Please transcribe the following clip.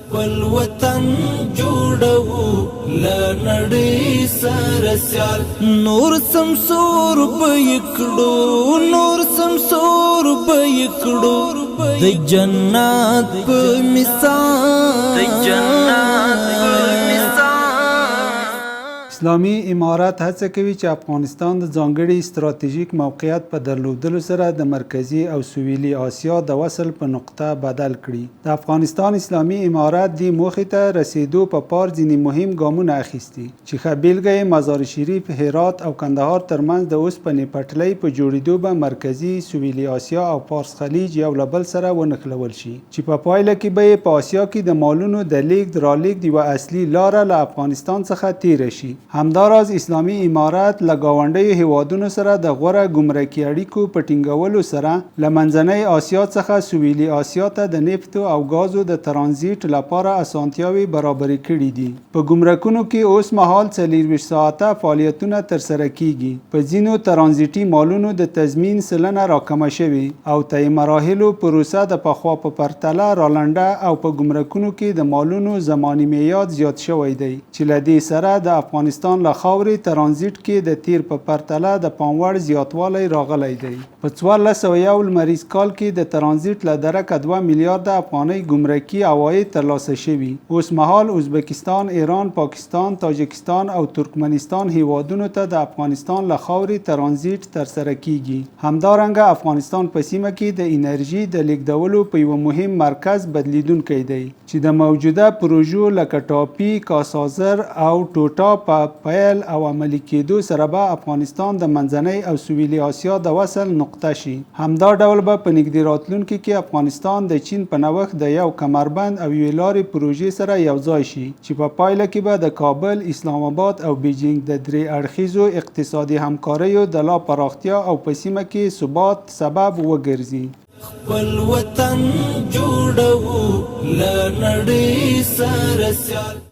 خپل وطن جوړو لنړۍ سره سیال نور سمسور بېکړو نور سمسور بېکړو د جنت په مثال اسلامي امارت هڅه کوي چې افغانستان د ځانګړي ستراتیژیک موقعیت په درلودلو سره د مرکزي او سویلي اسیا د وصل په نقطه بدل کړي. د افغانستان اسلامي امارت دې موخې ته رسیدو په پار ځینې مهم ګامونه اخیستي چې ښه بیلګه یې مزار شریف، هرات او کندهار ترمنځ د اوسپنې پټلۍ په جوړېدو به مرکزي، سویلي اسیا او پارس خلیج یو له بل سره ونښلول شي چې په پایله کې به په اسیا کې د مالونو د لیږد رالېږد یوه اصلي لاره له افغانستان څخه تیره شي. همداراز اسلامي امارت له ګاونډیو هیوادونو سره د غوره ګمرکي اړیکو په ټینګولو سره له منځنۍ اسیا څخه سویلي اسیا ته د نفتو او ګازو د ترانزیت لپاره اسانتیاوې برابرې کړي دي. په ګمرکونو کې اوس مهال 24 ساعته فعالیتونه ترسره کیږي. په ځینو ترانزیتي مالونو د تضمین سلنه راکمه شوې او طی مراحلو پروسه د پخوا په پرتله رالنډه او په ګمرکونو کې د مالونو زماني معیاد زیات شوی دی چې له دې سره د افغانستان له خاورې ترانزیت کې د تیر په پرتله د پاموړ زیاتوالی راغلی دی. په 1401 لمریز کال کې د ترانزیت له درکه 2 میلیارده افغانۍ ګمرکي عواید ترلاسه شوي. اوس مهال ازبکستان، ایران، پاکستان، تاجکستان او ترکمنستان هیوادونو ته د افغانستان له خاورې ترانزیت ترسره کیږي. همدارنګه افغانستان په سیمه کې د انرژي د لیږدولو په یو مهم مرکز بدلیدونکی دی چې د موجوده پروژو لکه ټاپي، کاسازر او ټوټا په پیل او عملي کېدو سره به افغانستان د منځنۍ او سویلي اسیا د وصل نقطه شي. همدا ډول به په نږدې راتلونکي کې افغانستان د چین په نوښت د یو کمربند او یوې لارې پروژې سره یوځای شي چې په پایله کې به د کابل، اسلام آباد او بیجینګ د درې اړخیزو اقتصادي همکاریو د لا پراختیا او په سیمه کې ثبات سبب وګرځي. خپل وطن جوړو لنړۍ سره سیال